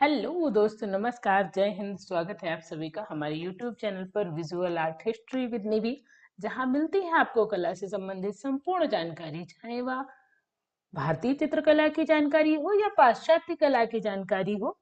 Hello दोस्तों, नमस्कार, जय हिंद। स्वागत है आप सभी का हमारे यूट्यूब चैनल पर विजुअल आर्ट हिस्ट्री विद निधि, जहां मिलती है आपको कला से संबंधित संपूर्ण जानकारी, चाहे वह भारतीय चित्रकला की जानकारी हो या पाश्चात्य कला की जानकारी हो,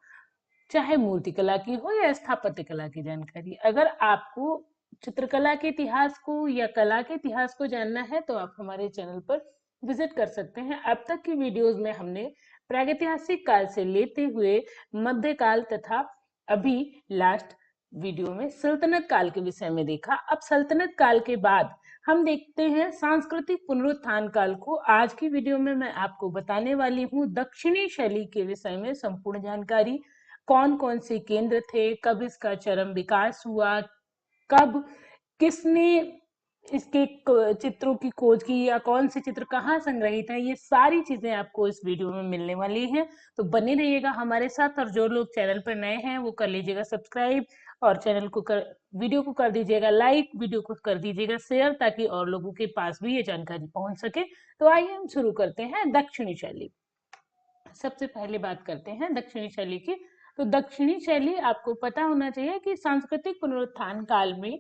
चाहे मूर्तिकला की हो या स्थापत्य कला की जानकारी। अगर आपको चित्रकला के इतिहास को या कला के इतिहास को जानना है तो आप हमारे चैनल पर विजिट कर सकते हैं। अब तक की वीडियोस में हमने प्रागैतिहासिक काल से लेते हुए मध्यकाल तथा अभी लास्ट वीडियो में सल्तनत काल के विषय में देखा। अब सल्तनत काल के बाद हम देखते हैं सांस्कृतिक पुनरुत्थान काल को। आज की वीडियो में मैं आपको बताने वाली हूँ दक्षिणी शैली के विषय में संपूर्ण जानकारी। कौन कौन से केंद्र थे, कब इसका चरम विकास हुआ, कब किसने इसके चित्रों की खोज की या कौन से चित्र कहाँ संग्रहित है, ये सारी चीजें आपको इस वीडियो में मिलने वाली हैं। तो बने रहिएगा हमारे साथ। और जो लोग चैनल पर नए हैं वो कर लीजिएगा सब्सक्राइब और वीडियो को कर दीजिएगा लाइक, वीडियो को कर दीजिएगा शेयर, ताकि और लोगों के पास भी ये जानकारी पहुंच सके। तो आइए हम शुरू करते हैं दक्षिणी शैली। सबसे पहले बात करते हैं दक्षिणी शैली की। तो दक्षिणी शैली आपको पता होना चाहिए कि सांस्कृतिक पुनरुत्थान काल में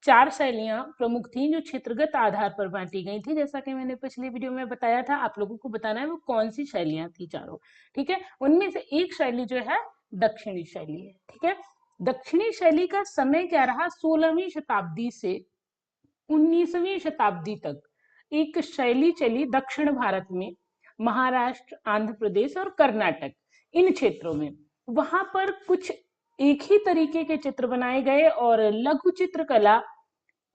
4 शैलियां प्रमुख थीं जो क्षेत्रगत आधार पर बांटी गई थी। जैसा कि मैंने पिछले वीडियो में बताया था, आप लोगों को बताना है वो कौन सी शैलियां थी चारों। ठीक है, उनमें से एक शैली जो है दक्षिणी शैली है। ठीक है, दक्षिणी शैली का समय क्या रहा? 16वीं शताब्दी से 19वीं शताब्दी तक एक शैली चली दक्षिण भारत में, महाराष्ट्र, आंध्र प्रदेश और कर्नाटक, इन क्षेत्रों में। वहां पर कुछ एक ही तरीके के चित्र बनाए गए और लघु चित्रकला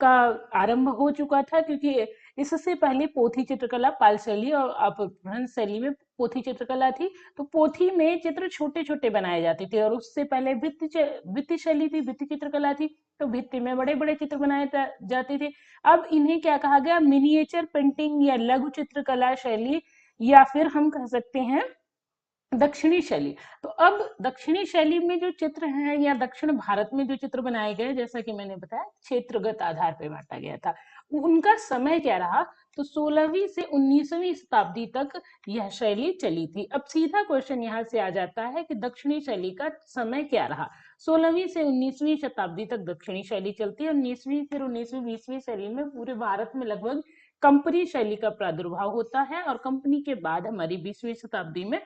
का आरंभ हो चुका था, क्योंकि इससे पहले पोथी चित्रकला, पाल शैली और अपभ्रंश शैली में पोथी चित्रकला थी। तो पोथी में चित्र छोटे छोटे बनाए जाते थे और उससे पहले भित्ति शैली थी, भित्ति चित्रकला थी, तो भित्ति में बड़े बड़े चित्र बनाए जाते थे। अब इन्हें क्या कहा गया? मिनिएचर पेंटिंग या लघु चित्रकला शैली, या फिर हम कह सकते हैं दक्षिणी शैली। तो अब दक्षिणी शैली में जो चित्र हैं या दक्षिण भारत में जो चित्र बनाए गए, जैसा कि मैंने बताया क्षेत्रगत आधार पर बांटा गया था, उनका समय क्या रहा? तो 16वीं से 19वीं शताब्दी तक यह शैली चली थी। अब सीधा क्वेश्चन यहाँ से आ जाता है कि दक्षिणी शैली का समय क्या रहा? 16वीं से 19वीं शताब्दी तक दक्षिणी शैली चलती है। 19वीं फिर 19वीं 20वीं शैली में पूरे भारत में लगभग कंपनी शैली का प्रादुर्भाव होता है और कंपनी के बाद हमारी 20वीं शताब्दी में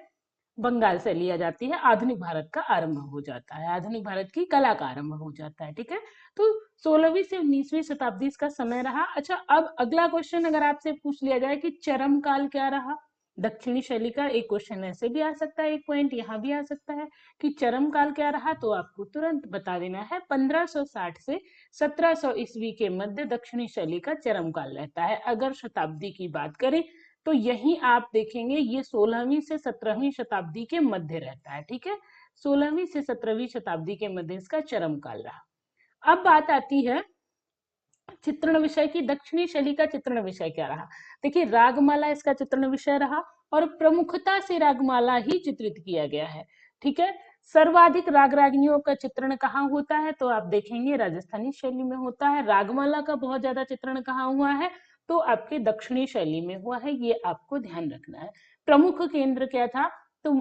बंगाल से लिया जाती है। आधुनिक भारत का आरंभ हो जाता है, आधुनिक भारत की कला का आरंभ हो जाता है। ठीक है, तो 16वीं से 19वीं शताब्दी इसका समय रहा। अच्छा, अब अगला क्वेश्चन अगर आपसे पूछ लिया जाए कि चरम काल क्या रहा दक्षिणी शैली का, एक क्वेश्चन ऐसे भी आ सकता है, एक पॉइंट यहाँ भी आ सकता है कि चरम काल क्या रहा, तो आपको तुरंत बता देना है 1560 से 1700 ईस्वी के मध्य दक्षिणी शैली का चरम काल रहता है। अगर शताब्दी की बात करें तो यही आप देखेंगे, ये 16वीं से 17वीं शताब्दी के मध्य रहता है। ठीक है, 16वीं से 17वीं शताब्दी के मध्य इसका चरम काल रहा। अब बात आती है चित्रण विषय की। दक्षिणी शैली का चित्रण विषय क्या रहा? देखिए, रागमाला इसका चित्रण विषय रहा और प्रमुखता से रागमाला ही चित्रित किया गया है। ठीक है, सर्वाधिक राग रागिनियों का चित्रण कहाँ होता है? तो आप देखेंगे राजस्थानी शैली में होता है। रागमाला का बहुत ज्यादा चित्रण कहाँ हुआ है? तो आपके दक्षिणी शैली में हुआ है, ये आपको ध्यान रखना है। प्रमुख केंद्र क्या था? तो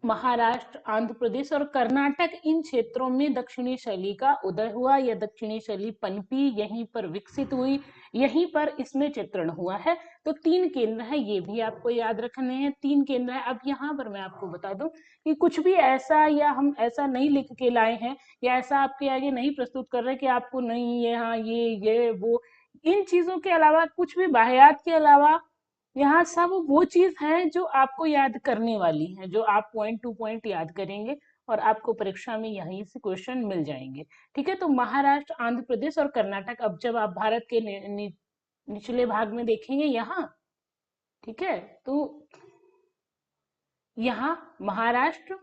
महाराष्ट्र, आंध्र प्रदेश और कर्नाटक, इन क्षेत्रों में दक्षिणी शैली का उदय हुआ या दक्षिणी शैली पनपी, यहीं पर विकसित हुई, यहीं पर इसमें चित्रण हुआ है। तो 3 केंद्र है, ये भी आपको याद रखने हैं। 3 केंद्र है। अब यहाँ पर मैं आपको बता दूं कि कुछ भी ऐसा या हम ऐसा नहीं लिख के लाए हैं या ऐसा आपके आगे नहीं प्रस्तुत कर रहे कि आपको नहीं यहाँ ये वो, इन चीजों के अलावा, कुछ भी बाहयात के अलावा, यहाँ सब वो चीज है जो आपको याद करने वाली है, जो आप पॉइंट टू पॉइंट याद करेंगे और आपको परीक्षा में यहीं से क्वेश्चन मिल जाएंगे। ठीक है, तो महाराष्ट्र, आंध्र प्रदेश और कर्नाटक। अब जब आप भारत के निचले भाग में देखेंगे यहाँ, ठीक है, तो यहाँ महाराष्ट्र,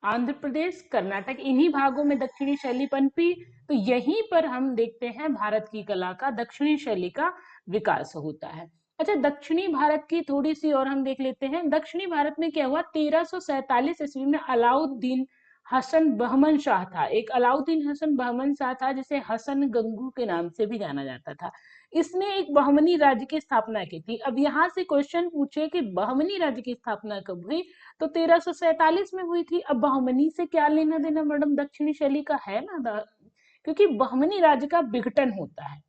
आंध्र प्रदेश, कर्नाटक, इन्हीं भागों में दक्षिणी शैली पनपी। तो यहीं पर हम देखते हैं भारत की कला का दक्षिणी शैली का विकास होता है। अच्छा, दक्षिणी भारत की थोड़ी सी और हम देख लेते हैं। दक्षिणी भारत में क्या हुआ? 1347 ईस्वी में अलाउद्दीन हसन बहमन शाह था। एक अलाउद्दीन हसन बहमन शाह था, जिसे हसन गंगू के नाम से भी जाना जाता था। इसने एक बहमनी राज्य की स्थापना की थी। अब यहाँ से क्वेश्चन पूछे कि बहमनी राज्य की स्थापना कब हुई, तो 1347 में हुई थी। अब बहमनी से क्या लेना देना मैडम, दक्षिणी शैली का है ना, क्योंकि बहमनी राज्य का विघटन होता है।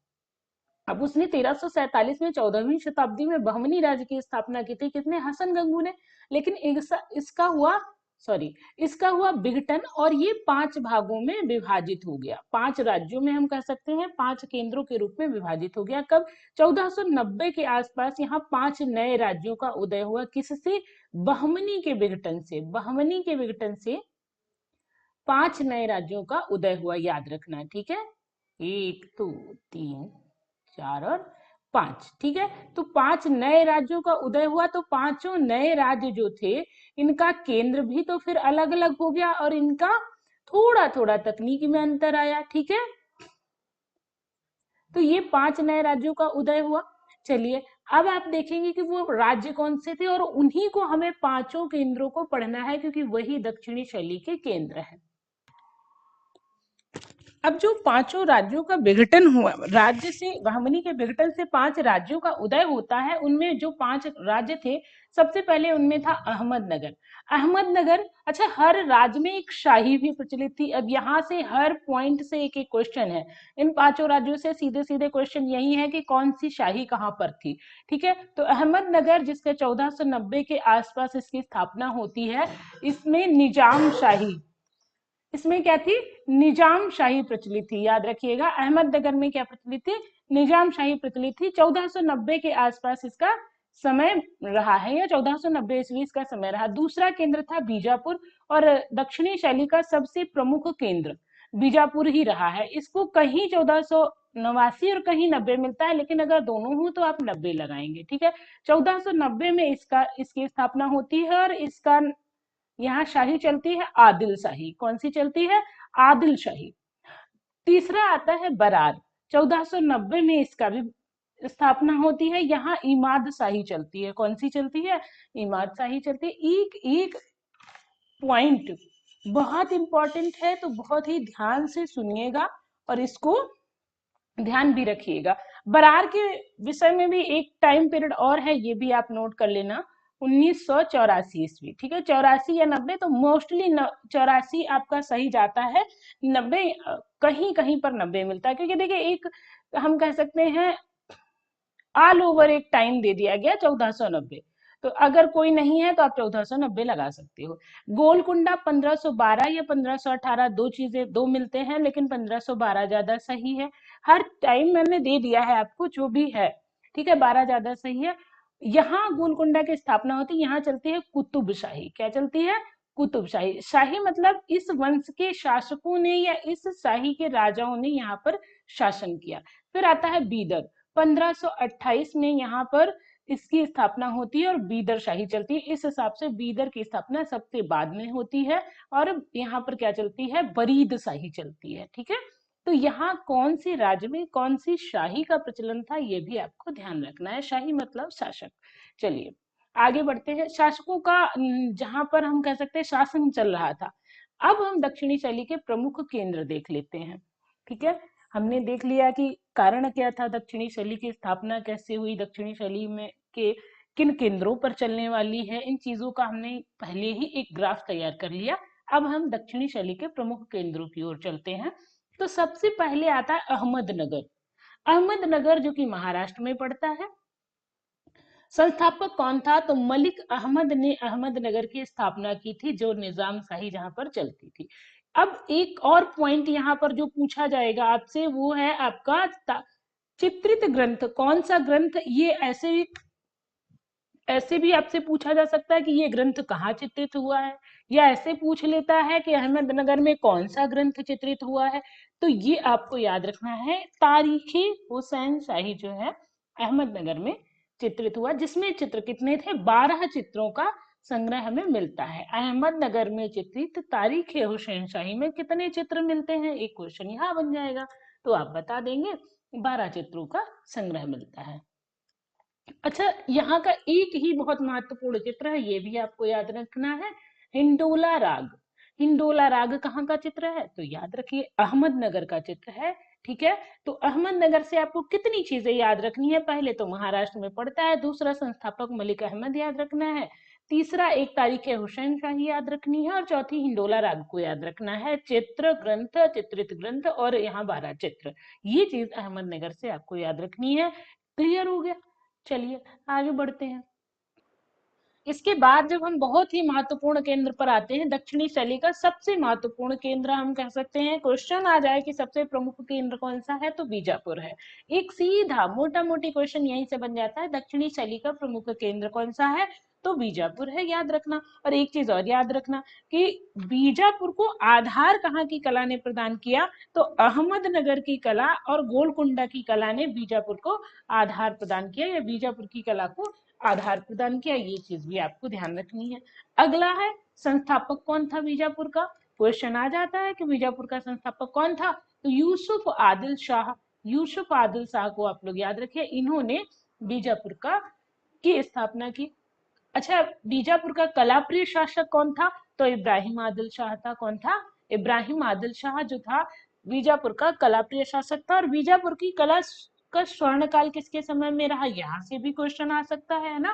अब उसने 1347 में 14वीं शताब्दी में बहमनी राज्य की स्थापना की थी। किसने? हसन गंगू ने। लेकिन इसका हुआ सॉरी इसका हुआ विघटन और ये 5 भागों में विभाजित हो गया। 5 राज्यों में, हम कह सकते हैं 5 केंद्रों के रूप में विभाजित हो गया। कब? 1490 के आसपास यहाँ 5 नए राज्यों का उदय हुआ। किससे? बहमनी के विघटन से। बहमनी के विघटन से 5 नए राज्यों का उदय हुआ, याद रखना, ठीक है। 1 2 3 4 और 5, ठीक है। तो 5 नए राज्यों का उदय हुआ, तो पांचों नए राज्य जो थे, इनका केंद्र भी तो फिर अलग अलग हो गया और इनका थोड़ा थोड़ा तकनीकी में अंतर आया, ठीक है। तो ये 5 नए राज्यों का उदय हुआ। चलिए, अब आप देखेंगे कि वो राज्य कौन से थे और उन्हीं को हमें पांचों केंद्रों को पढ़ना है, क्योंकि वही दक्षिणी शैली के केंद्र है। अब जो पांचों राज्यों का विघटन हुआ, राज्य से, बहमनी के विघटन से 5 राज्यों का उदय होता है। उनमें जो 5 राज्य थे, सबसे पहले उनमें था अहमदनगर। अहमदनगर, अच्छा, हर राज्य में एक शाही भी प्रचलित थी। अब यहाँ से हर पॉइंट से एक एक क्वेश्चन है। इन पांचों राज्यों से सीधे सीधे क्वेश्चन यही है कि कौन सी शाही कहाँ पर थी, ठीक है। तो अहमदनगर, जिसके 1490 के आसपास इसकी स्थापना होती है, इसमें निजाम शाही, इसमें क्या थी? निजाम शाही प्रचलित थी। याद रखिएगा, अहमदनगर में क्या प्रचलित थी? निजाम शाही प्रचलित थी। 1490 के आसपास इसका समय रहा है, या 1490 ईस्वी इसका समय रहा। दूसरा केंद्र था बीजापुर, और दक्षिणी शैली का सबसे प्रमुख केंद्र बीजापुर ही रहा है। इसको कहीं 1489 और कहीं 90 मिलता है, लेकिन अगर दोनों हो तो आप 90 लगाएंगे, ठीक है। 1490 में इसकी स्थापना होती है, और इसका यहाँ शाही चलती है आदिल शाही। कौन सी चलती है? आदिल शाही। तीसरा आता है बरार। 1490 में इसका भी स्थापना होती है। यहाँ इमाद शाही चलती है। कौन सी चलती है? इमाद शाही चलती है। एक एक पॉइंट बहुत इंपॉर्टेंट है, तो बहुत ही ध्यान से सुनिएगा और इसको ध्यान भी रखिएगा। बरार के विषय में भी एक टाइम पीरियड और है, ये भी आप नोट कर लेना, 1984 ईस्वी, ठीक है। 84 या 90, तो मोस्टली 84 आपका सही जाता है। 90 कहीं कहीं पर 90 मिलता है, क्योंकि देखिए, एक हम कह सकते हैं ऑल ओवर एक टाइम दे दिया गया 1490। तो अगर कोई नहीं है तो आप 1490 लगा सकते हो। गोलकुंडा 1512 या 1518, दो चीजें, दो मिलते हैं, लेकिन 1512 ज्यादा सही है। हर टाइम मैंने दे दिया है आपको जो भी है, ठीक है। 12 ज्यादा सही है। यहाँ गोलकुंडा की स्थापना होती है। यहाँ चलती है कुतुब शाही। क्या चलती है? कुतुब शाही। शाही मतलब इस वंश के शासकों ने या इस शाही के राजाओं ने यहाँ पर शासन किया। फिर आता है बीदर। 1528 में यहाँ पर इसकी स्थापना होती है और बीदर शाही चलती है। इस हिसाब से बीदर की स्थापना सबसे बाद में होती है, और यहाँ पर क्या चलती है? बरीद शाही चलती है, ठीक है। तो यहाँ कौन सी राज्य में कौन सी शाही का प्रचलन था, ये भी आपको ध्यान रखना है। शाही मतलब शासक। चलिए आगे बढ़ते हैं। शासकों का जहां पर हम कह सकते हैं शासन चल रहा था। अब हम दक्षिणी शैली के प्रमुख केंद्र देख लेते हैं, ठीक है। हमने देख लिया कि कारण क्या था, दक्षिणी शैली की स्थापना कैसे हुई, दक्षिणी शैली में के किन केंद्रों पर चलने वाली है, इन चीजों का हमने पहले ही एक ग्राफ तैयार कर लिया। अब हम दक्षिणी शैली के प्रमुख केंद्रों की ओर चलते हैं। तो सबसे पहले आता है अहमदनगर। अहमदनगर जो कि महाराष्ट्र में पड़ता है। संस्थापक कौन था? तो मलिक अहमद ने अहमदनगर की स्थापना की थी, जो निजाम शाही जहां पर चलती थी। अब एक और पॉइंट यहाँ पर जो पूछा जाएगा आपसे, वो है आपका चित्रित ग्रंथ। कौन सा ग्रंथ? ये ऐसे भी आपसे पूछा जा सकता है कि ये ग्रंथ कहाँ चित्रित हुआ है, या ऐसे पूछ लेता है कि अहमदनगर में कौन सा ग्रंथ चित्रित हुआ है। तो ये आपको याद रखना है, तारीखी हुसैन शाही जो है अहमदनगर में चित्रित हुआ, जिसमें चित्र कितने थे? 12 चित्रों का संग्रह हमें मिलता है। अहमदनगर में चित्रित तारीख हुसैन शाही में कितने चित्र मिलते हैं? एक क्वेश्चन यहाँ बन जाएगा, तो आप बता देंगे 12 चित्रों का संग्रह मिलता है। अच्छा, यहाँ का एक ही बहुत महत्वपूर्ण चित्र है, ये भी आपको याद रखना है, हिंडोला राग। हिंडोला राग कहाँ का चित्र है? तो याद रखिए अहमदनगर का चित्र है। ठीक है, तो अहमदनगर से आपको कितनी चीजें याद रखनी है? पहले तो महाराष्ट्र में पड़ता है, दूसरा संस्थापक मलिक अहमद याद रखना है, तीसरा एक तारीख है हुसैन शाही याद रखनी है, और चौथी हिंडोला राग को याद रखना है। चित्र ग्रंथ, चित्रित ग्रंथ और यहाँ 12 चित्र, ये चीज अहमदनगर से आपको याद रखनी है। क्लियर हो गया? चलिए आगे बढ़ते हैं। इसके बाद जब हम बहुत ही महत्वपूर्ण केंद्र पर आते हैं, दक्षिणी शैली का सबसे महत्वपूर्ण केंद्र हम कह सकते हैं, क्वेश्चन आ जाए कि सबसे प्रमुख केंद्र कौन सा है, तो बीजापुर है। एक सीधा मोटा मोटी क्वेश्चन यहीं से बन जाता है, दक्षिणी शैली का प्रमुख केंद्र कौन सा है, तो बीजापुर है, याद रखना। और एक चीज और याद रखना कि बीजापुर को आधार कहाँ की कला ने प्रदान किया, तो अहमदनगर की कला और गोलकुंडा की कला ने बीजापुर को आधार प्रदान किया, या बीजापुर की कला को आधार प्रदान किया, ये चीज भी आपको ध्यान रखनी है। अगला है संस्थापक कौन था बीजापुर का? क्वेश्चन आ जाता है कि बीजापुर का संस्थापक कौन था, तो यूसुफ आदिल शाह। यूसुफ आदिल शाह को आप लोग याद रखिए, इन्होंने बीजापुर का की स्थापना की। अच्छा, बीजापुर का कलाप्रिय शासक कौन था, तो इब्राहिम आदिल शाह था। कौन था? इब्राहिम आदिल शाह जो था बीजापुर का कलाप्रिय शासक था। और बीजापुर की कला का स्वर्ण काल किसके समय में रहा, यहाँ से भी क्वेश्चन आ सकता है ना।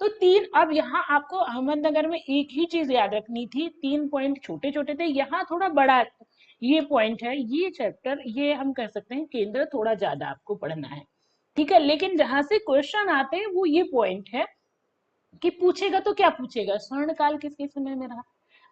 तो तीन, अब यहाँ आपको अहमदनगर में एक ही चीज याद रखनी थी, 3 पॉइंट छोटे छोटे थे, यहाँ थोड़ा बड़ा ये पॉइंट है, ये चैप्टर, ये हम कह सकते हैं केंद्र थोड़ा ज्यादा आपको पढ़ना है। ठीक है, लेकिन जहां से क्वेश्चन आते हैं वो ये पॉइंट है कि पूछेगा तो क्या पूछेगा, स्वर्ण काल किसके समय में रहा।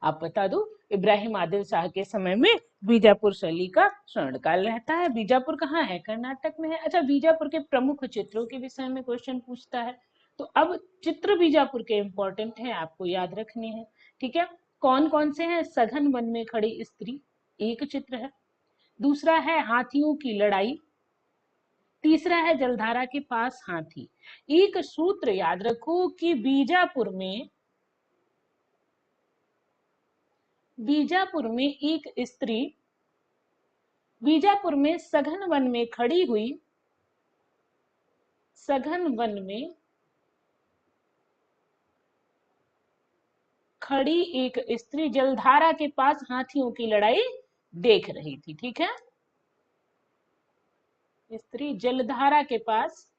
आप बता दो, इब्राहिम आदिल शाह के समय में बीजापुर शैली का स्वर्ण काल रहता है। बीजापुर कहाँ है? कर्नाटक में है। अच्छा, बीजापुर के प्रमुख चित्रों के विषय में क्वेश्चन पूछता है, तो अब चित्र बीजापुर के इंपॉर्टेंट है, आपको याद रखने हैं। ठीक है, कौन कौन से हैं? सघन वन में खड़ी स्त्री एक चित्र है, दूसरा है हाथियों की लड़ाई, तीसरा है जलधारा के पास हाथी। एक सूत्र याद रखो कि बीजापुर में एक स्त्री बीजापुर में सघन वन में खड़ी हुई, सघन वन में खड़ी एक स्त्री जलधारा के पास हाथियों की लड़ाई देख रही थी। ठीक है, स्त्री जलधारा के पास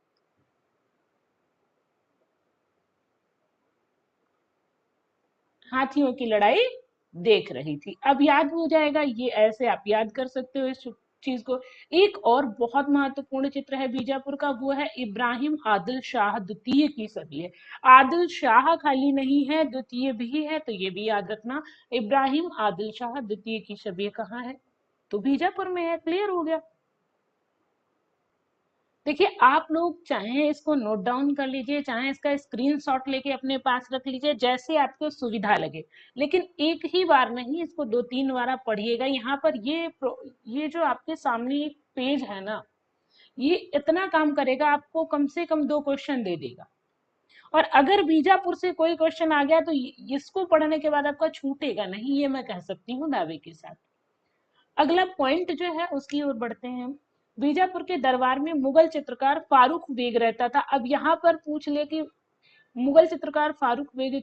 हाथियों की लड़ाई देख रही थी। अब याद हो जाएगा, ये ऐसे आप याद कर सकते हो इस चीज को। एक और बहुत महत्वपूर्ण चित्र है बीजापुर का, वो है इब्राहिम आदिल शाह द्वितीय की सदी है। आदिल शाह खाली नहीं है, द्वितीय भी है, तो ये भी याद रखना। इब्राहिम आदिल शाह द्वितीय की सदी कहाँ है, तो बीजापुर में है। क्लियर हो गया? देखिए, आप लोग चाहे इसको नोट डाउन कर लीजिए, चाहे इसका स्क्रीनशॉट लेके अपने पास रख लीजिए, जैसे आपको सुविधा लगे, लेकिन एक ही बार नहीं, इसको 2-3 बार आप पढ़िएगा। यहाँ पर ये जो आपके सामने एक पेज है ना, ये इतना काम करेगा, आपको कम से कम 2 क्वेश्चन दे देगा। और अगर बीजापुर से कोई क्वेश्चन आ गया तो इसको पढ़ने के बाद आपका छूटेगा नहीं, ये मैं कह सकती हूँ दावे के साथ। अगला पॉइंट जो है उसकी ओर बढ़ते हैं हम। बीजापुर के दरबार में मुगल चित्रकार फारूक बेग रहता था। अब यहाँ पर पूछ ले कि मुगल चित्रकार फारूक बेग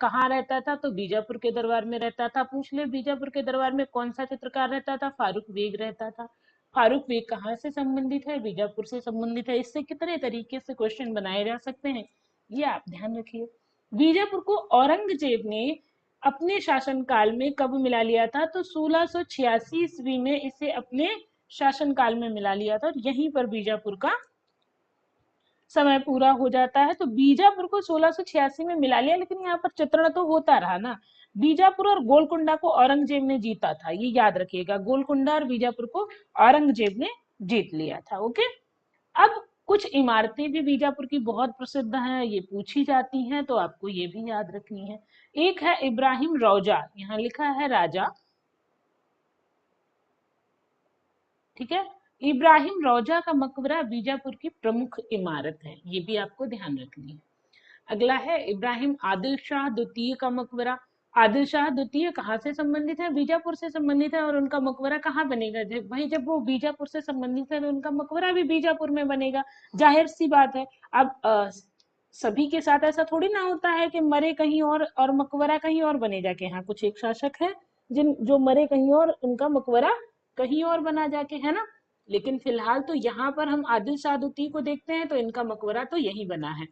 कहाँ रहता था, तो बीजापुर के दरबार में रहता था। पूछ ले बीजापुर के दरबार में कौन सा चित्रकार रहता था, फारूक बेग रहता था। फारूक बेग कहाँ से संबंधित है, बीजापुर से संबंधित है। इससे कितने तरीके से क्वेश्चन बनाए जा सकते हैं, ये आप ध्यान रखिए। बीजापुर को औरंगजेब ने अपने शासनकाल में कब मिला लिया था, तो 1686 ईस्वी में इसे अपने शासनकाल में मिला लिया था, और यहीं पर बीजापुर का समय पूरा हो जाता है। तो बीजापुर को 1686 में मिला लिया, लेकिन यहाँ पर चित्रण तो होता रहा ना। बीजापुर और गोलकुंडा को औरंगजेब ने जीता था, ये याद रखिएगा। गोलकुंडा और बीजापुर को औरंगजेब ने जीत लिया था। ओके, अब कुछ इमारतें भी बीजापुर की बहुत प्रसिद्ध हैं, ये पूछी जाती हैं, तो आपको ये भी याद रखनी है। एक है इब्राहिम रौजा, यहाँ लिखा है राजा। ठीक है, इब्राहिम रौजा का मकबरा बीजापुर की प्रमुख इमारत है, ये भी आपको ध्यान रखनी है। अगला है इब्राहिम आदिल शाह द्वितीय का मकबरा। आदिल शाह द्वितीय कहाँ से संबंधित है, बीजापुर से संबंधित है, और उनका मकबरा कहाँ बनेगा, भाई जब वो बीजापुर से संबंधित है तो उनका मकबरा भी बीजापुर में बनेगा, जाहिर सी बात है। अब सभी के साथ ऐसा थोड़ी ना होता है कि मरे कहीं और मकबरा कहीं और बने, जाके यहाँ कुछ एक शासक है जिन जो मरे कहीं और उनका मकबरा कहीं और बना जाके, है ना। लेकिन फिलहाल तो यहाँ पर हम आदिल शाह द्वितीय को देखते हैं तो इनका मकबरा तो यही बना है।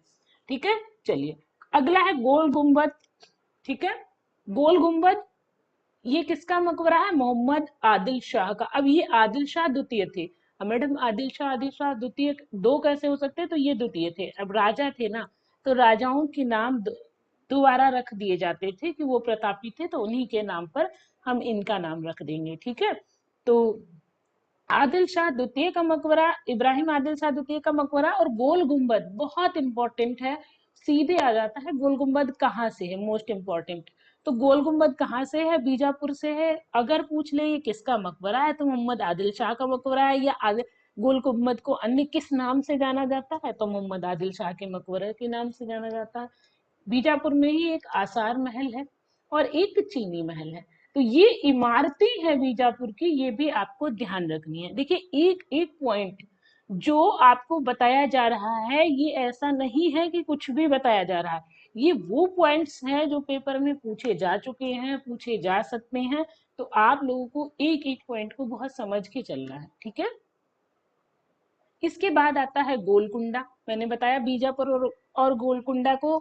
ठीक है, चलिए अगला है गोल गुम्बद। ठीक है, गोल गुम्बद ये किसका मकबरा है? मोहम्मद आदिल शाह का। अब ये आदिल शाह द्वितीय थे। अब मैडम आदिल शाह द्वितीय दो कैसे हो सकते हैं? तो ये द्वितीय थे। अब राजा थे ना, तो राजाओं के नाम दोबारा रख दिए जाते थे कि वो प्रतापी थे, तो उन्हीं के नाम पर हम इनका नाम रख देंगे। ठीक है, तो आदिल शाह द्वितीय का मकबरा, इब्राहिम आदिल शाह द्वितीय का मकबरा। और गोल गुम्बद बहुत इंपॉर्टेंट है, सीधे आ जाता है गोल गुम्बद कहाँ से है, मोस्ट इंपॉर्टेंट। तो गोल गुम्बद कहाँ से है? बीजापुर से है। अगर पूछ ले ये किसका मकबरा है, तो मोहम्मद आदिल शाह का मकबरा है। या गोल गुम्बद को अन्य किस नाम से जाना जाता है? तो मोहम्मद आदिल शाह के मकबरे के नाम से जाना जाता है। बीजापुर में ही एक आसार महल है और एक चीनी महल है। तो ये इमारतें हैं बीजापुर की, ये भी आपको ध्यान रखनी है। देखिए एक एक पॉइंट जो आपको बताया जा रहा है, ये ऐसा नहीं है कि कुछ भी बताया जा रहा है। ये वो पॉइंट्स हैं जो पेपर में पूछे जा चुके हैं, पूछे जा सकते हैं। तो आप लोगों को एक एक पॉइंट को बहुत समझ के चलना है। ठीक है, इसके बाद आता है गोलकुंडा। मैंने बताया बीजापुर और गोलकुंडा को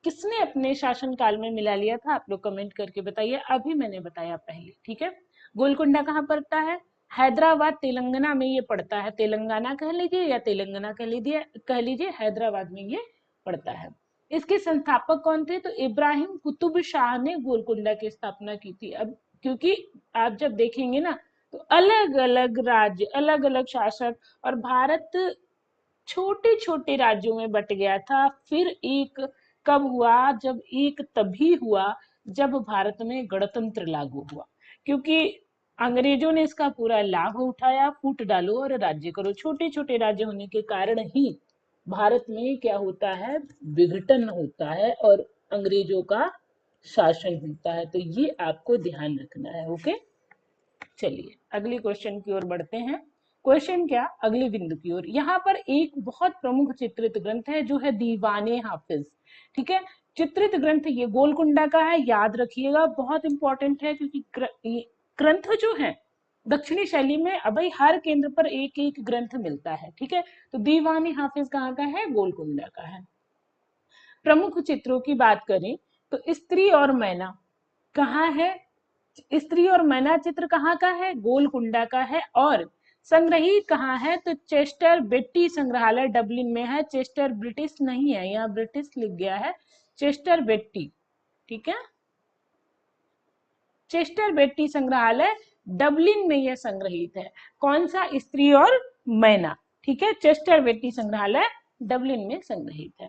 किसने अपने शासन काल में मिला लिया था? आप लोग कमेंट करके बताइए। अभी मैंने बताया पहले। ठीक है, गोलकुंडा कहाँ पड़ता है? हैदराबाद तेलंगाना में ये पड़ता है। तेलंगाना कह लीजिए या तेलंगाना कह लीजिए, हैदराबाद में ये पड़ता है। इसके संस्थापक कौन थे? तो इब्राहिम कुतुब शाह ने गोलकुंडा की स्थापना की थी। अब क्योंकि आप जब देखेंगे ना, तो अलग अलग राज्य, अलग अलग शासक, और भारत छोटे छोटे राज्यों में बट गया था। फिर एक कब हुआ? जब एक तभी हुआ जब भारत में गणतंत्र लागू हुआ। क्योंकि अंग्रेजों ने इसका पूरा लाभ उठाया, फूट डालो और राज्य करो। छोटे छोटे राज्य होने के कारण ही भारत में क्या होता है? विघटन होता है और अंग्रेजों का शासन होता है। तो ये आपको ध्यान रखना है। ओके, चलिए अगले क्वेश्चन की ओर बढ़ते हैं। क्वेश्चन क्या? अगले बिंदु की ओर। यहाँ पर एक बहुत प्रमुख चित्रित ग्रंथ है जो है दीवाने हाफिज। ठीक है, चित्रित ग्रंथ ये गोलकुंडा का है, याद रखिएगा, बहुत इंपॉर्टेंट है। क्योंकि ग्रंथ जो है दक्षिणी शैली में, अब भाई हर केंद्र पर एक एक ग्रंथ मिलता है। ठीक है, तो दीवाने हाफिज कहाँ का है? गोलकुंडा का है। प्रमुख चित्रों की बात करें तो स्त्री और मैना कहाँ है? स्त्री और मैना चित्र कहाँ का है? गोलकुंडा का है। और संग्रहित कहाँ है? तो चेस्टर बेट्टी संग्रहालय डबलिन में है। चेस्टर ब्रिटिश नहीं है, यहाँ ब्रिटिश लिख गया है, चेस्टर बेट्टी। ठीक है, चेस्टर बेट्टी संग्रहालय डबलिन में यह संग्रहित है। कौन सा? स्त्री और मैना। ठीक है, चेस्टर बेट्टी संग्रहालय डबलिन में संग्रहित है।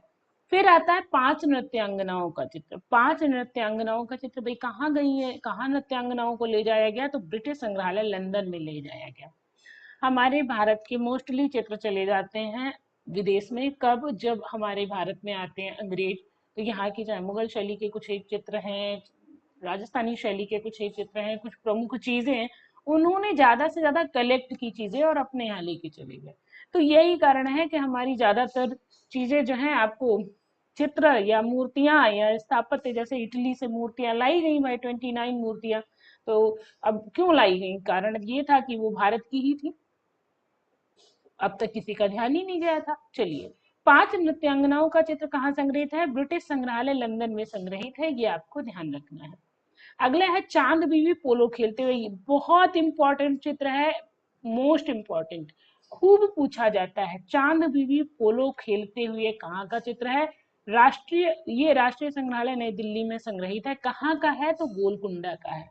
फिर आता है 5 नृत्यांगनाओं का चित्र। 5 नृत्यांगनाओं का चित्र भाई कहाँ गई है, कहाँ नृत्यांगनाओं को ले जाया गया? तो ब्रिटिश संग्रहालय लंदन में ले जाया गया। हमारे भारत के मोस्टली चित्र चले जाते हैं विदेश में। कब? जब हमारे भारत में आते हैं अंग्रेज, तो यहाँ की चाहे मुगल शैली के कुछ एक चित्र हैं, राजस्थानी शैली के कुछ एक चित्र हैं, कुछ प्रमुख चीजें हैं, उन्होंने ज्यादा से ज्यादा कलेक्ट की चीजें और अपने यहाँ लेके चले गए। तो यही कारण है कि हमारी ज्यादातर चीजें जो हैं आपको चित्र या मूर्तियां या स्थापत्य, जैसे इटली से मूर्तियां लाई गई भाई, 29 मूर्तियां। तो अब क्यों लाई गई? कारण ये था कि वो भारत की ही थी, अब तक किसी का ध्यान ही नहीं गया था। चलिए, 5 नृत्यांगनाओं का चित्र कहाँ संग्रहित है? ब्रिटिश संग्रहालय लंदन में संग्रहित है, ये आपको ध्यान रखना है। अगला है चांद बीवी पोलो खेलते हुए। बहुत इंपॉर्टेंट चित्र है, मोस्ट इंपॉर्टेंट, खूब पूछा जाता है। चांद बीवी पोलो खेलते हुए कहाँ का चित्र है? राष्ट्रीय संग्रहालय नई दिल्ली में संग्रहित है। कहाँ का है? तो गोलकुंडा का है।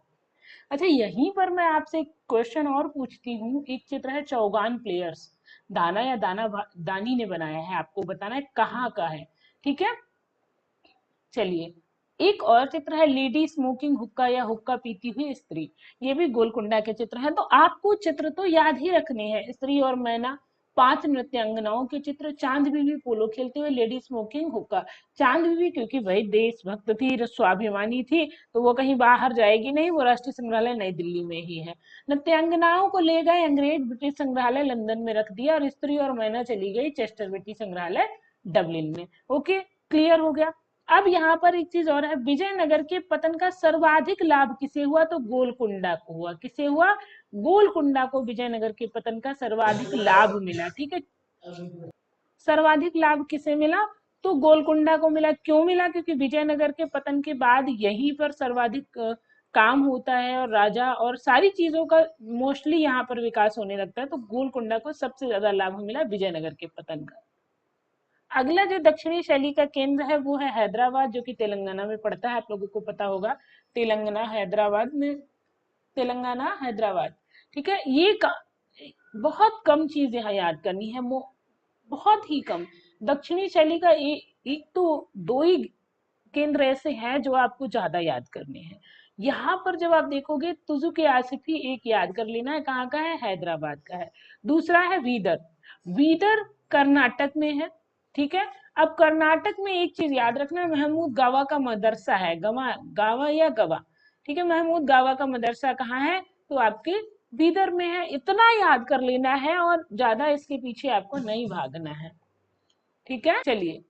अच्छा, यहीं पर मैं आपसे एक क्वेश्चन और पूछती हूँ। एक चित्र है चौगान प्लेयर्स, दाना या दानी ने बनाया है, आपको बताना है कहाँ का है। ठीक है, चलिए एक और चित्र है लेडी स्मोकिंग हुक्का या हुक्का पीती हुई स्त्री। ये भी गोलकुंडा के चित्र हैं। तो आपको चित्र तो याद ही रखने हैं, स्त्री और मैना, 5 नृत्यांगनाओं के चित्र, चांद बीवी पोलो खेलते हुए, लेडी स्मोकिंग हुक्का। चांद बीवी क्योंकि वही देशभक्त थी, स्वाभिमानी थी, तो वो कहीं बाहर जाएगी नहीं, वो राष्ट्रीय संग्रहालय नई दिल्ली में ही है। नृत्यांगनाओं को ले गए अंग्रेज, ब्रिटिश संग्रहालय लंदन में रख दिया, और स्त्री और मैना चली गई चेस्टर बेटी संग्रहालय डबलिन में। ओके, क्लियर हो गया। अब यहाँ पर एक चीज और है, विजयनगर के पतन का सर्वाधिक लाभ किसे हुआ? तो गोलकुंडा को हुआ। किसे हुआ? गोलकुंडा को विजयनगर के पतन का सर्वाधिक लाभ मिला। ठीक है, सर्वाधिक लाभ किसे मिला? तो गोलकुंडा को मिला। क्यों मिला? क्योंकि विजयनगर के पतन के बाद यहीं पर सर्वाधिक काम होता है और राजा और सारी चीजों का मोस्टली यहाँ पर विकास होने लगता है, तो गोलकुंडा को सबसे ज्यादा लाभ मिला विजयनगर के पतन का। अगला जो दक्षिणी शैली का केंद्र है वो है हैदराबाद, जो कि तेलंगाना में पड़ता है। आप लोगों को पता होगा, तेलंगाना हैदराबाद में, तेलंगाना हैदराबाद। ठीक है, बहुत कम चीज यहाँ याद करनी है, बहुत ही कम। दक्षिणी शैली का एक तो दो ही केंद्र ऐसे हैं जो आपको ज्यादा याद करने हैं। यहाँ पर जब आप देखोगे तुजु के आसिफी एक याद कर लेना है, कहाँ का है? हैदराबाद का है। दूसरा है वीदर, वीदर कर्नाटक में है। ठीक है, अब कर्नाटक में एक चीज याद रखना, महमूद गावा का मदरसा है, गवा गावा या गवा। ठीक है, महमूद गावा का मदरसा कहाँ है? तो आपके बीदर में है। इतना याद कर लेना है और ज्यादा इसके पीछे आपको नहीं भागना है। ठीक है, चलिए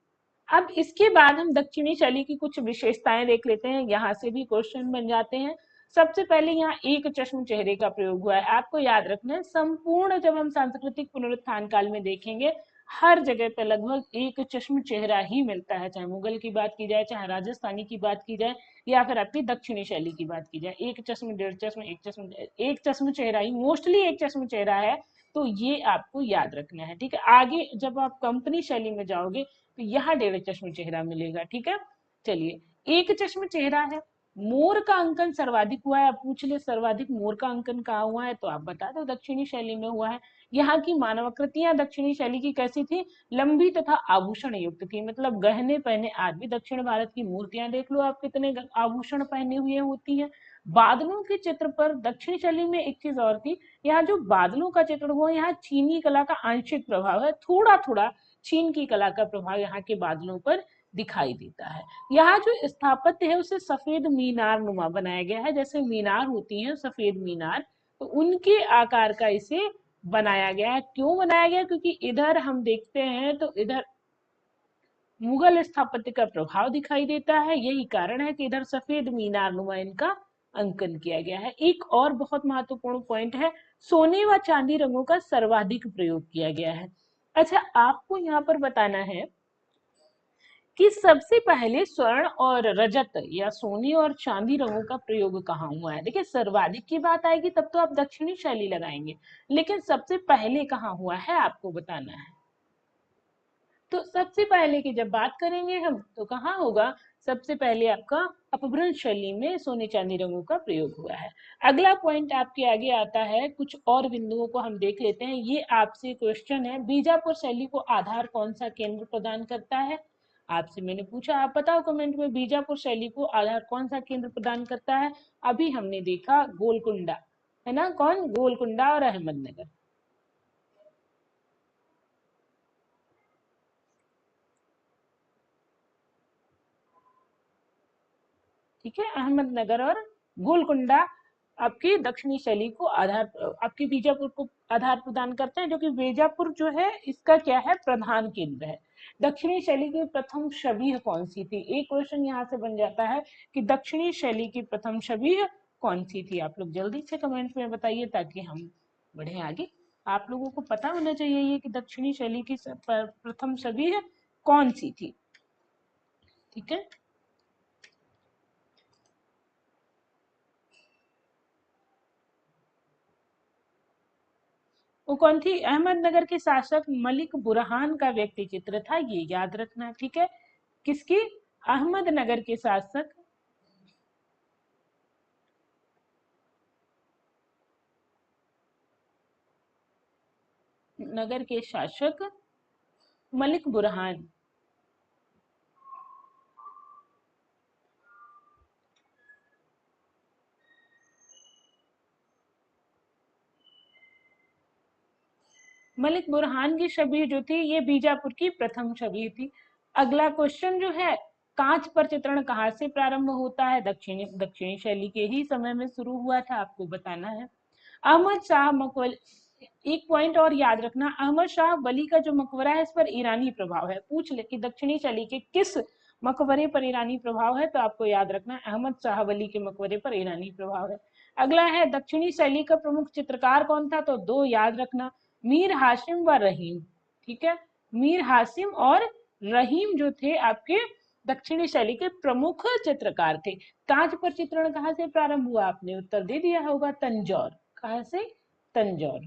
अब इसके बाद हम दक्षिणी शैली की कुछ विशेषताएं देख लेते हैं, यहाँ से भी क्वेश्चन बन जाते हैं। सबसे पहले यहाँ एक चश्म चेहरे का प्रयोग हुआ है। आपको याद रखना है, संपूर्ण जब हम सांस्कृतिक पुनरुत्थान काल में देखेंगे, हर जगह पे लगभग एक चश्म चेहरा ही मिलता है, चाहे मुगल की बात की जाए, चाहे राजस्थानी की बात की जाए, या फिर आपकी दक्षिणी शैली की बात की जाए। एक चश्म, डेढ़ चश्म, एक चश्म चेहरा ही, मोस्टली एक चश्म चेहरा है। तो ये आपको याद रखना है। ठीक है, आगे जब आप कंपनी शैली में जाओगे तो यहाँ डेढ़ चश्म चेहरा मिलेगा। ठीक है, चलिए एक चश्म चेहरा है। मोर का अंकन सर्वाधिक हुआ है। आप पूछ ले सर्वाधिक मोर का अंकन कहाँ हुआ है, तो आप बता दो दक्षिणी शैली में हुआ है। यहाँ की मानवाकृतियां दक्षिणी शैली की कैसी थी? लंबी तथा आभूषण युक्त थी, मतलब गहने पहने। आज भी दक्षिण भारत की मूर्तियां देख लो आप, कितने आभूषण पहने हुए होती हैं। बादलों के चित्र पर दक्षिण शैली में एक चीज और थी, यहाँ जो बादलों का चित्र हुआ, यहाँ चीनी कला का आंशिक प्रभाव है, थोड़ा थोड़ा चीन की कला का प्रभाव यहाँ के बादलों पर दिखाई देता है। यहाँ जो स्थापत्य है उसे सफेद मीनार नुमा बनाया गया है, जैसे मीनार होती है सफेद मीनार, तो उनके आकार का इसे बनाया गया है। क्यों बनाया गया? क्योंकि इधर हम देखते हैं तो इधर मुगल स्थापत्य का प्रभाव दिखाई देता है, यही कारण है कि इधर सफेद मीनार नुमा इनका अंकन किया गया है। एक और बहुत महत्वपूर्ण पॉइंट है, सोने व चांदी रंगों का सर्वाधिक प्रयोग किया गया है। अच्छा, आपको यहाँ पर बताना है कि सबसे पहले स्वर्ण और रजत या सोने और चांदी रंगों का प्रयोग कहाँ हुआ है। देखिए, सर्वाधिक की बात आएगी तब तो आप दक्षिणी शैली लगाएंगे, लेकिन सबसे पहले कहाँ हुआ है आपको बताना है। तो सबसे पहले की जब बात करेंगे हम तो कहाँ होगा? सबसे पहले आपका अपभ्रंश शैली में सोने चांदी रंगों का प्रयोग हुआ है। अगला पॉइंट आपके आगे आता है, कुछ और बिंदुओं को हम देख लेते हैं। ये आपसे क्वेश्चन है, बीजापुर शैली को आधार कौन सा केंद्र प्रदान करता है? आपसे मैंने पूछा, आप बताओ कमेंट में, बीजापुर शैली को आधार कौन सा केंद्र प्रदान करता है? अभी हमने देखा गोलकुंडा, है ना? कौन? गोलकुंडा और अहमदनगर। ठीक है, अहमदनगर और गोलकुंडा आपकी दक्षिणी शैली को आधार, आपकी बीजापुर को आधार प्रदान करते हैं, जो कि बीजापुर जो है इसका क्या है? प्रधान केंद्र है। दक्षिणी शैली की प्रथम शबीह कौन सी थी? एक क्वेश्चन यहाँ से बन जाता है कि दक्षिणी शैली की प्रथम शबीह कौन सी थी? आप लोग जल्दी से कमेंट में बताइए ताकि हम बढ़े आगे। आप लोगों को पता होना चाहिए ये कि दक्षिणी शैली की प्रथम शबीह कौन सी थी। ठीक है, वो कौन थी? अहमदनगर के शासक मलिक बुरहान का व्यक्ति चित्र था, ये याद रखना। ठीक है, किसकी? अहमदनगर के शासक, नगर के शासक मलिक बुरहान। मलिक बुरहान की छवि जो थी ये बीजापुर की प्रथम छवि थी। अगला क्वेश्चन जो है, कांच पर चित्रण कहाँ से प्रारंभ होता है? दक्षिणी दक्षिणी शैली के ही समय में शुरू हुआ था, आपको बताना है। अहमद शाह मकबल, एक पॉइंट और याद रखना, अहमद शाह वली का जो मकबरा है इस पर ईरानी प्रभाव है। पूछ ले कि दक्षिणी शैली के किस मकबरे पर ईरानी प्रभाव है, तो आपको याद रखना अहमद शाह वली के मकबरे पर ईरानी प्रभाव है। अगला है दक्षिणी शैली का प्रमुख चित्रकार कौन था, तो दो याद रखना, मीर हाशिम व रहीम। ठीक है, मीर हाशिम और रहीम जो थे आपके दक्षिणी शैली के प्रमुख चित्रकार थे। कांच पर चित्रण कहाँ से प्रारंभ हुआ, आपने उत्तर दे दिया होगा, तंजौर। कहाँ से, तंजौर।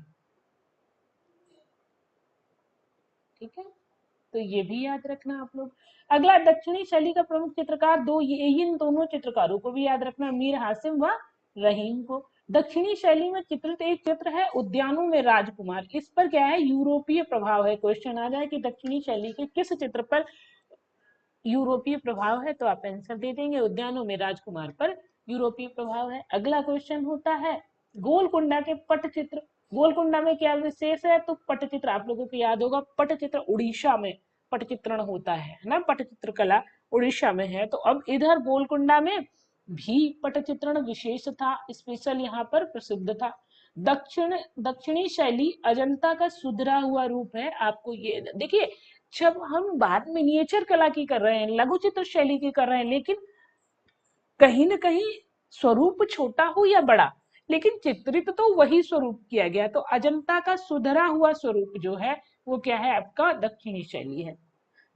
ठीक है, तो ये भी याद रखना आप लोग। अगला दक्षिणी शैली का प्रमुख चित्रकार दो, ये इन दोनों चित्रकारों को भी याद रखना, मीर हासिम व रहीम को। दक्षिणी शैली में चित्रित एक चित्र है उद्यानों में राजकुमार, इस पर क्या है, यूरोपीय प्रभाव है। क्वेश्चन आ जाए कि दक्षिणी शैली के किस चित्र पर यूरोपीय प्रभाव है, तो आप आंसर दे देंगे उद्यानों में राजकुमार पर यूरोपीय प्रभाव है। अगला क्वेश्चन होता है गोलकुंडा के पटचित्र, गोलकुंडा में क्या विशेष है, तो पटचित्र आप लोगों को याद होगा, पटचित्र उड़ीसा में पटचित्रण होता है ना, पटचित्र कला उड़ीसा में है। तो अब इधर गोलकुंडा में भी पटचित्रण विशेष था, स्पेशल यहाँ पर प्रसिद्ध था। दक्षिणी शैली अजंता का सुधरा हुआ रूप है। आपको ये देखिए, जब हम बात मिनिएचर कला की कर रहे हैं, लघु चित्र शैली की कर रहे हैं, लेकिन कहीं ना कहीं स्वरूप छोटा हो या बड़ा, लेकिन चित्रित तो वही स्वरूप किया गया। तो अजंता का सुधरा हुआ स्वरूप जो है वो क्या है, आपका दक्षिणी शैली है।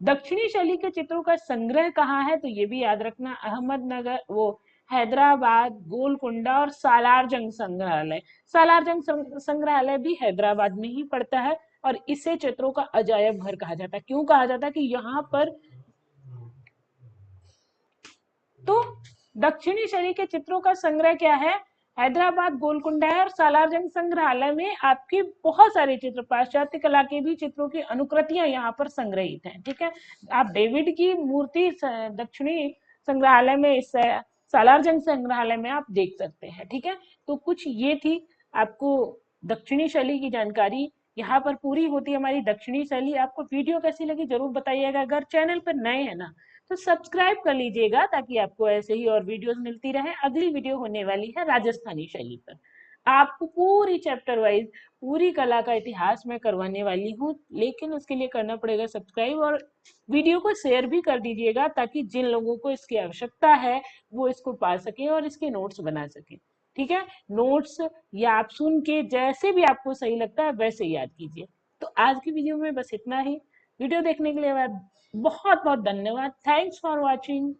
दक्षिणी शैली के चित्रों का संग्रह कहाँ है, तो ये भी याद रखना, अहमदनगर, वो हैदराबाद, गोलकुंडा और सालारजंग संग्रहालय। सालारजंग संग्रहालय भी हैदराबाद में ही पड़ता है, और इसे चित्रों का अजायब घर कहा जाता है। क्यों कहा जाता है, कि यहाँ पर तो दक्षिणी शैली के चित्रों का संग्रह क्या है, हैदराबाद, गोलकुंडा है, और सालारजंग संग्रहालय में आपके बहुत सारे चित्र, पाश्चात्य कला के भी चित्रों की अनुकृतियां यहाँ पर संग्रहित हैं। ठीक है, आप डेविड की मूर्ति दक्षिणी संग्रहालय में, इस सालारजंग संग्रहालय में आप देख सकते हैं। ठीक है, तो कुछ ये थी आपको दक्षिणी शैली की जानकारी, यहाँ पर पूरी होती है हमारी दक्षिणी शैली। आपको वीडियो कैसी लगी जरूर बताइएगा। अगर चैनल पर नए हैं ना, तो सब्सक्राइब कर लीजिएगा, ताकि आपको ऐसे ही और वीडियोस मिलती रहे। अगली वीडियो होने वाली है राजस्थानी शैली पर, आपको पूरी चैप्टर वाइज पूरी कला का इतिहास मैं करवाने वाली हूँ, लेकिन उसके लिए करना पड़ेगा सब्सक्राइब, और वीडियो को शेयर भी कर दीजिएगा, ताकि जिन लोगों को इसकी आवश्यकता है वो इसको पा सके और इसके नोट्स बना सके। ठीक है, नोट्स या आप सुन के जैसे भी आपको सही लगता है वैसे याद कीजिए। तो आज की वीडियो में बस इतना ही। वीडियो देखने के लिए बहुत बहुत धन्यवाद। Thanks for watching.